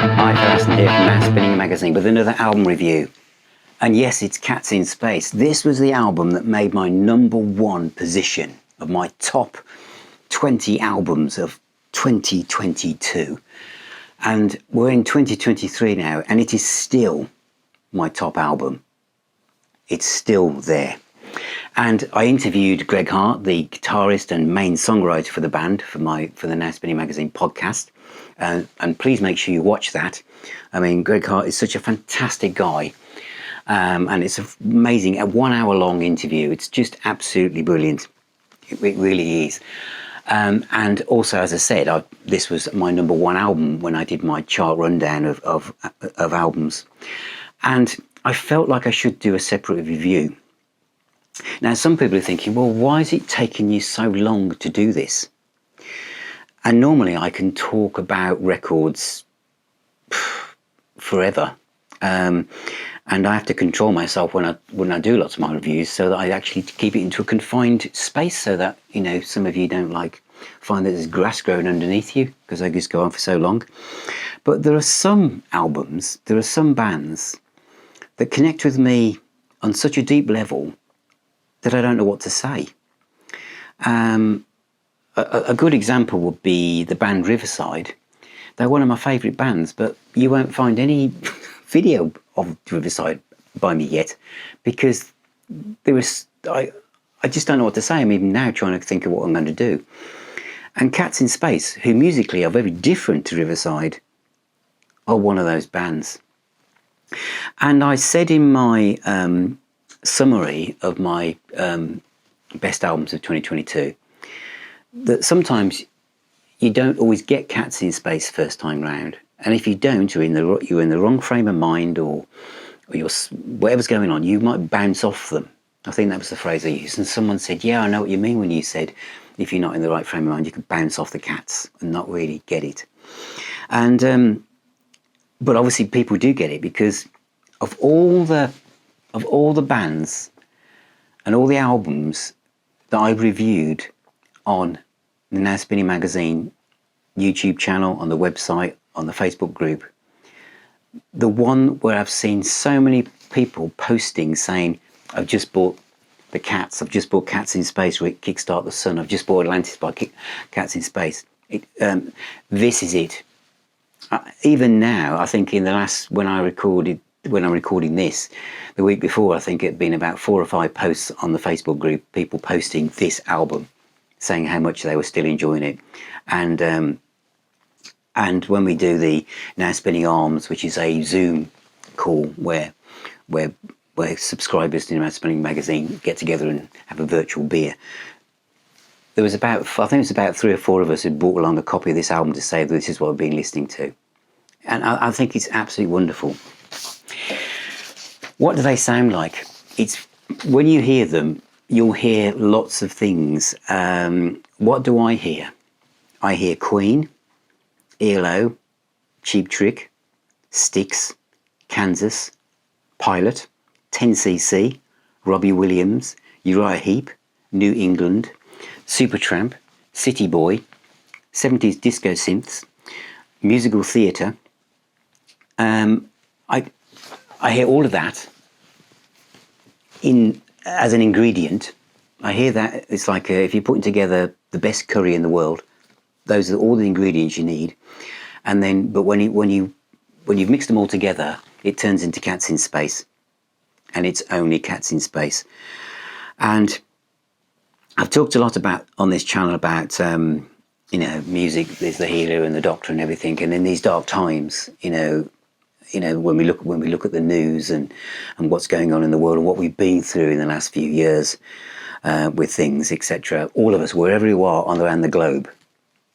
Hi, Aston here from Aston magazine with another album review. And yes, it's Cats in Space. This was the album that made my #1 position of my top 20 albums of 2022. And we're in 2023 now, and it is still my top album. It's still there. And I interviewed Greg Hart, the guitarist and main songwriter for the band, for the Now Spinning magazine podcast. And please make sure you watch that. I mean, Greg Hart is such a fantastic guy. And it's amazing, a 1 hour long interview. It's just absolutely brilliant. It really is. And also, as I said, this was my #1 album when I did my chart rundown of albums. And I felt like I should do a separate review. Now, some people are thinking, well, why is it taking you so long to do this? And normally I can talk about records forever. And I have to control myself when I do lots of my reviews, so that I actually keep it into a confined space, so that, you know, some of you don't find that there's grass growing underneath you, because I just go on for so long. But there are some albums, there are some bands that connect with me on such a deep level that I don't know what to say. A good example would be the band Riverside. They're one of my favourite bands, but you won't find any video of Riverside by me yet, because I just don't know what to say. I'm even now trying to think of what I'm going to do. And Cats in Space, who musically are very different to Riverside, are one of those bands. And I said in my summary of my best albums of 2022 that sometimes you don't always get Cats in Space first time round, and if you don't, you're in the wrong frame of mind, or whatever's going on, you might bounce off them. I think that was the phrase I used, and someone said, yeah, I know what you mean when you said if you're not in the right frame of mind, you could bounce off the Cats and not really get it. And but obviously people do get it, because of all the bands and all the albums that I've reviewed on the Now Spinning magazine YouTube channel, on the website, on the Facebook group, the one where I've seen so many people posting saying, I've just bought the Cats, I've just bought Cats in Space with KickStart the Sun, I've just bought Atlantis by Cats in Space. This is it. Even now, I think in the last, when I'm recording this, the week before, I think it'd been about 4 or 5 posts on the Facebook group, people posting this album, saying how much they were still enjoying it. And when we do the Now Spinning Arms, which is a Zoom call where subscribers to Now Spinning magazine get together and have a virtual beer, there was I think it was about 3 or 4 of us who brought along a copy of this album to say that this is what we've been listening to. And I think it's absolutely wonderful. What do they sound like? When you hear them, you'll hear lots of things. What do I hear? I hear Queen, ELO, Cheap Trick, Styx, Kansas, Pilot, 10cc, Robbie Williams, Uriah Heep, New England, Supertramp, City Boy, 70s disco synths, musical theatre. I hear all of that as an ingredient. I hear that it's like if you're putting together the best curry in the world, those are all the ingredients you need. And then, but when you've mixed them all together, it turns into Cats in Space, and it's only Cats in Space. And I've talked a lot on this channel about music. There's the healer and the doctor and everything. And in these dark times, when we look at the news and what's going on in the world and what we've been through in the last few years with things, etc. All of us, wherever you are around the globe,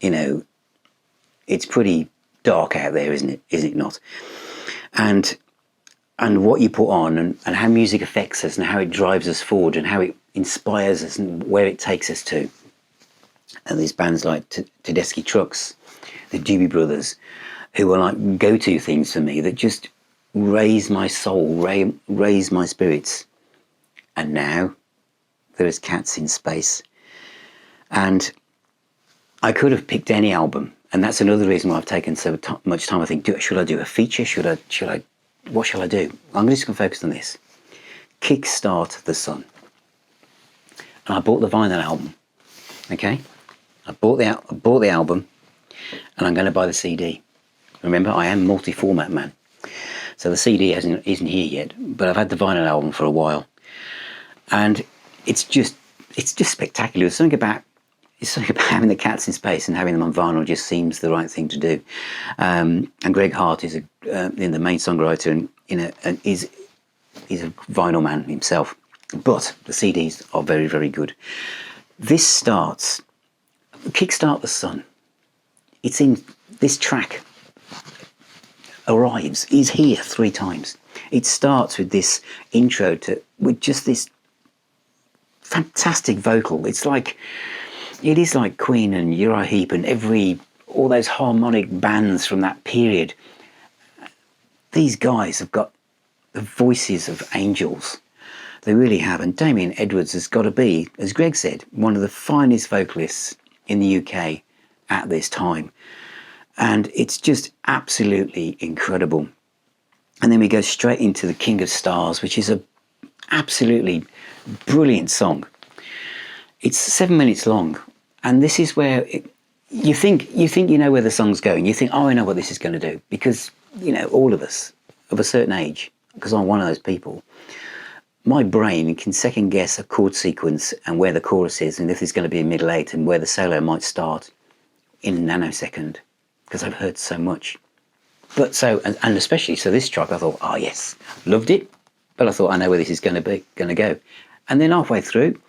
it's pretty dark out there, isn't it? Is it not? And what you put on and how music affects us and how it drives us forward and how it inspires us and where it takes us to. And these bands like Tedeschi Trucks, the Doobie Brothers, who are like go-to things for me that just raise my soul, raise my spirits. And now there is Cats in Space. And I could have picked any album And that's another reason why I've taken so much time. I think, should I do a feature? What shall I do? I'm just going to focus on this. KickStart the Sun. And I bought the vinyl album. Okay, I bought the album, and I'm going to buy the CD. Remember, I am multi-format man, so the CD isn't here yet. But I've had the vinyl album for a while, and it's just spectacular. There's something about having the Cats in Space and having them on vinyl just seems the right thing to do. And Greg Hart is the main songwriter, and is a vinyl man himself. But the CDs are very, very good. This starts, KickStart the Sun. It's in this track. Arrives, is here 3 times. It starts with this intro with just this fantastic vocal. It is like Queen and Uriah Heep and all those harmonic bands from that period. These guys have got the voices of angels. They really have. And Damien Edwards has got to be, as Greg said, one of the finest vocalists in the UK at this time. And it's just absolutely incredible. And then we go straight into The King of Stars, which is a absolutely brilliant song. It's 7 minutes long. And this is where you think you know where the song's going. You think, oh, I know what this is going to do. Because, all of us of a certain age, because I'm one of those people, my brain can second guess a chord sequence and where the chorus is, and if it's going to be a middle 8 and where the solo might start in a nanosecond, because I've heard so much. But and especially this track, I thought, oh yes, loved it, but I thought I know where this is going to go. And then halfway through,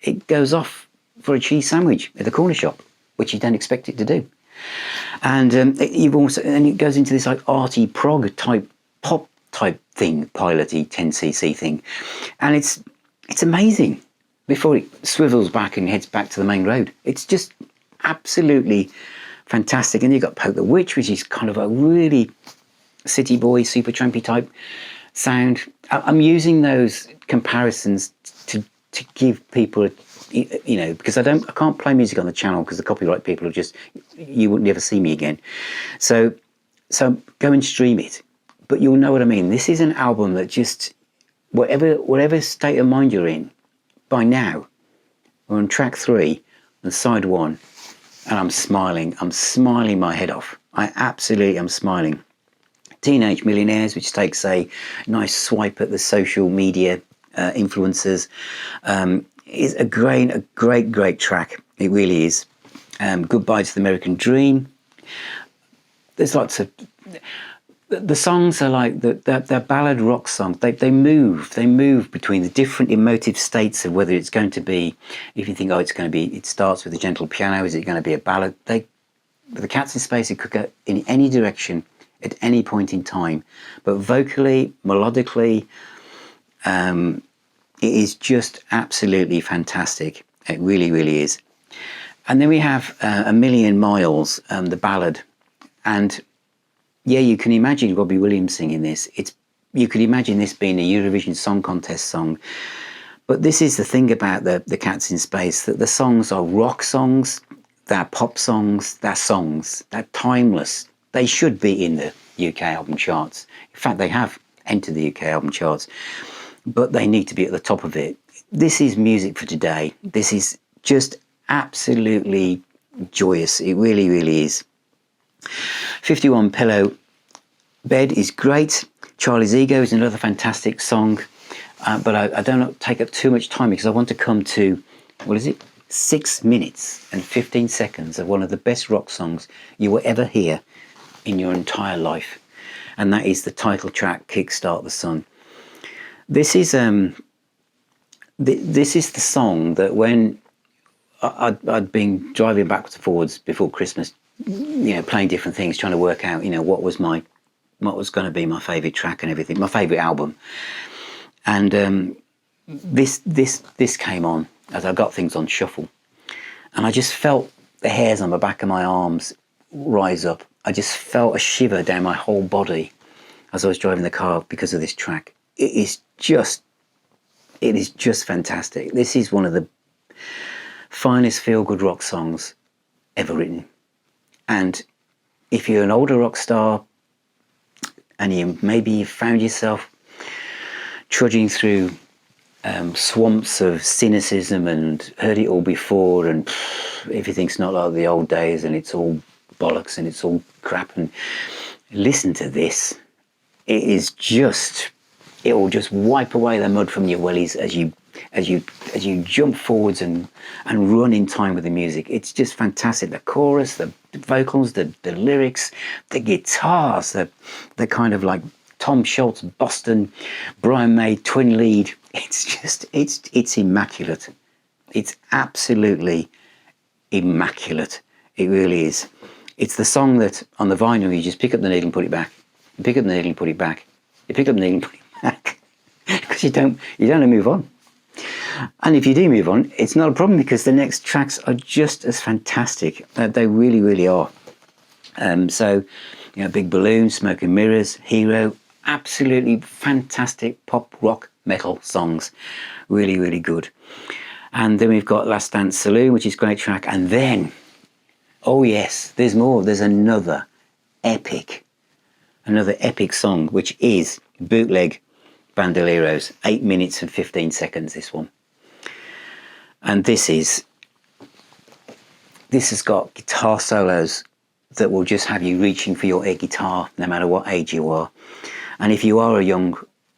it goes off for a cheese sandwich at the corner shop, which you don't expect it to do. And it goes into this like arty prog type pop type thing, piloty 10cc thing, and it's amazing before it swivels back and heads back to the main road. It's just absolutely fantastic. And you've got Poke the Witch, which is kind of a really city boy, super trampy type sound. I'm using those comparisons to give people because I can't play music on the channel because the copyright people you would never see me again. So go and stream it. But you'll know what I mean. This is an album that just, whatever state of mind you're in, by now, we're on track 3 and side 1, and I'm smiling. I'm smiling my head off. I absolutely am smiling. Teenage Millionaires, which takes a nice swipe at the social media influencers, is a great track. It really is. Goodbye to the American Dream. There's lots of... The songs are like they're ballad rock songs. They move between the different emotive states of whether it's going to be, if you think, oh, it starts with a gentle piano, is it going to be a ballad? The Cats in Space, it could go in any direction at any point in time. But vocally, melodically, it is just absolutely fantastic. It really, really is. And then we have A Million Miles, the ballad, and yeah, you can imagine Robbie Williams singing this. You could imagine this being a Eurovision Song Contest song. But this is the thing about the Cats in Space, that the songs are rock songs, they're pop songs, they're timeless. They should be in the UK album charts. In fact, they have entered the UK album charts, but they need to be at the top of it. This is music for today. This is just absolutely joyous. It really, really is. 51 Pillow Bed is great. Charlie's Ego is another fantastic song, but I don't take up too much time because I want to come to, 6 minutes and 15 seconds of one of the best rock songs you will ever hear in your entire life, and that is the title track, KickStart the Sun. This is the song that when I'd been driving backwards and forwards before Christmas, playing different things, trying to work out, what was going to be my favourite track and everything, my favourite album. And this came on as I got things on shuffle, and I just felt the hairs on the back of my arms rise up. I just felt a shiver down my whole body as I was driving the car because of this track. It is just fantastic. This is one of the finest feel-good rock songs ever written. And if you're an older rock star and you found yourself trudging through swamps of cynicism and heard it all before, and everything's not like the old days, and it's all bollocks and it's all crap, and listen to this. It will just wipe away the mud from your wellies as you jump forwards and run in time with the music. It's just fantastic. The chorus, the vocals, the lyrics, the guitars, the kind of like Tom Schultz, Boston, Brian May twin lead. It's immaculate. It's absolutely immaculate. It really is. It's the song that on the vinyl you just pick up the needle and put it back. You pick up the needle and put it back. You pick up the needle and put it back. Because you don't move on. And if you do move on, it's not a problem, because the next tracks are just as fantastic. They really, really are. So, Big Balloon, Smoke and Mirrors, Hero, absolutely fantastic pop, rock, metal songs. Really, really good. And then we've got Last Dance Saloon, which is a great track. And then, oh yes, there's more. There's another epic song, which is Bootleg Bandoleros. 8 minutes and 15 seconds, this one. And this has got guitar solos that will just have you reaching for your air guitar no matter what age you are. And if you are a young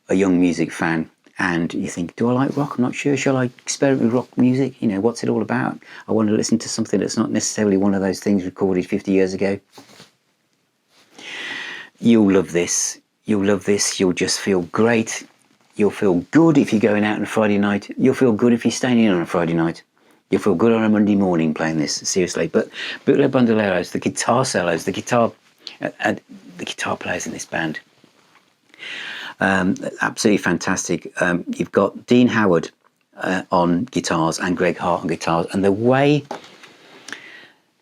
music fan and you think, do I like rock? I'm not sure. Shall I experiment with rock music? What's it all about? I want to listen to something that's not necessarily one of those things recorded 50 years ago. You'll love this. You'll just feel great. You'll feel good if you're going out on a Friday night. You'll feel good if you're staying in on a Friday night. You'll feel good on a Monday morning playing this, seriously. But Bootleg Bandoleros, the guitar solos, the guitar players in this band, absolutely fantastic. You've got Dean Howard on guitars and Greg Hart on guitars, and the way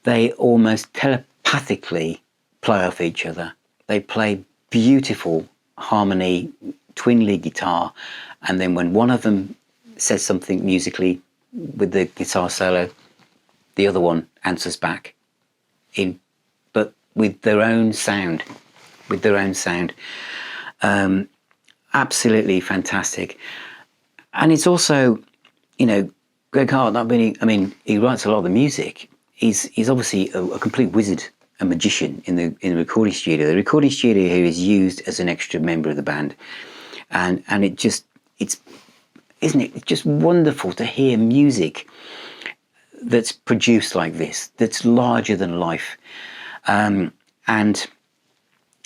they almost telepathically play off each other. They play beautiful harmony, twin lead guitar, and then when one of them says something musically with the guitar solo, the other one answers back but with their own sound. Absolutely fantastic. And it's also, Greg Hart, he writes a lot of the music. He's obviously a complete wizard, a magician in the recording studio. The recording studio here is used as an extra member of the band, and it's just wonderful to hear music that's produced like this, that's larger than life. And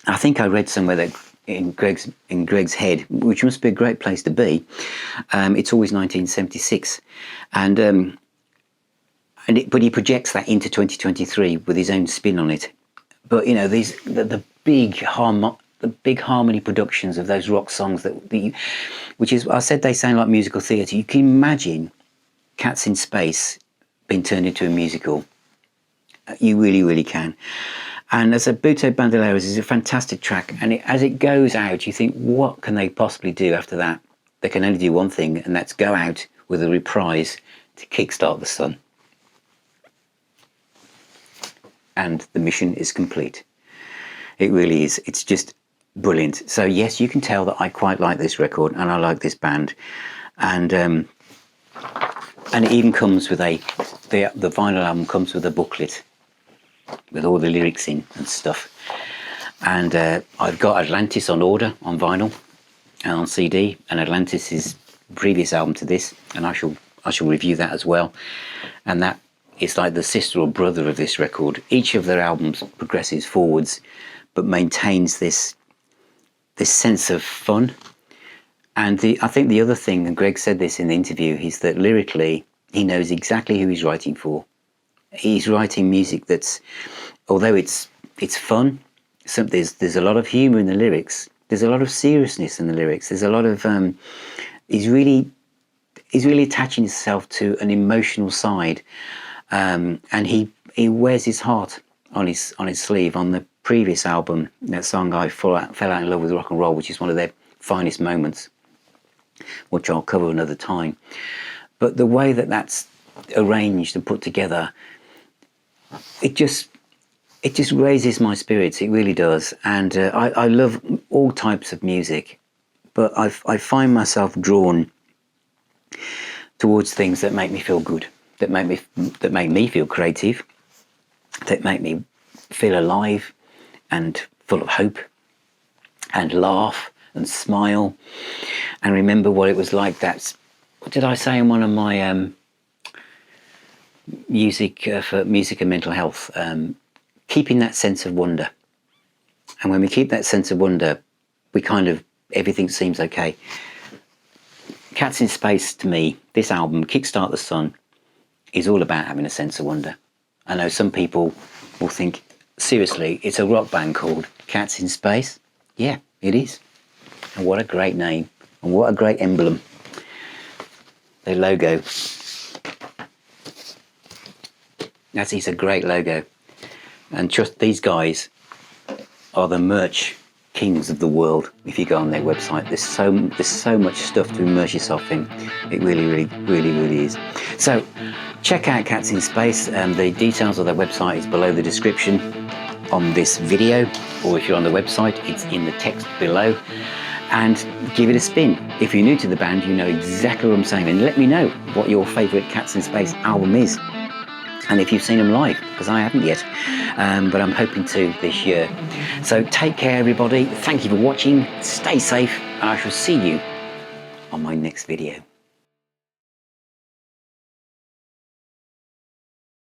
I think I read somewhere that in Greg's head, which must be a great place to be, it's always 1976, but he projects that into 2023 with his own spin on it. But the big harmony productions of those rock songs which is, I said, they sound like musical theatre. You can imagine Cats in Space being turned into a musical. You really, really can. And as a Bootleg Bandoleros is a fantastic track, and as it goes out, you think, what can they possibly do after that? They can only do one thing, and that's go out with a reprise to Kickstart the Sun. And the mission is complete. It really is. It's just brilliant. So yes, you can tell that I quite like this record and I like this band, and it even comes with the vinyl album comes with a booklet with all the lyrics in and stuff. And I've got Atlantis on order on vinyl and on CD, and Atlantis is previous album to this, and I shall review that as well. And that is like the sister or brother of this record. Each of their albums progresses forwards, but maintains this sense of fun. And I think the other thing, and Greg said this in the interview, is that lyrically he knows exactly who he's writing for. He's writing music that's, although it's fun, there's a lot of humour in the lyrics. There's a lot of seriousness in the lyrics. There's a lot of he's really attaching himself to an emotional side, and he wears his heart on his sleeve. On the previous album, that song I fell out in love with rock and roll, which is one of their finest moments, which I'll cover another time. But the way that that's arranged and put together, it just it just raises my spirits. It really does. And I love all types of music, but I find myself drawn towards things that make me feel good, that make me feel creative, that make me feel alive and full of hope, and laugh and smile and remember what it was like. What did I say in one of my music for music and mental health? Keeping that sense of wonder. And when we keep that sense of wonder, we everything seems okay. Cats in Space, to me, this album, Kickstart the Sun, is all about having a sense of wonder. I know some people will think, seriously, it's a rock band called Cats in Space? Yeah, it is. And what a great name. And what a great emblem. Their logo. It's a great logo. And just these guys are the merch kings of the world. If you go on their website, there's so much stuff to immerse yourself in. It really is. So check out Cats in Space. The details of their website is below the description on this video, or if you're on the website, it's in the text below. And give it a spin. If you're new to the band, you know exactly what I'm saying, and let me know what your favourite Cats in Space album is. And if you've seen them live, because I haven't yet, but I'm hoping to this year. So take care, everybody. Thank you for watching. Stay safe, and I shall see you on my next video.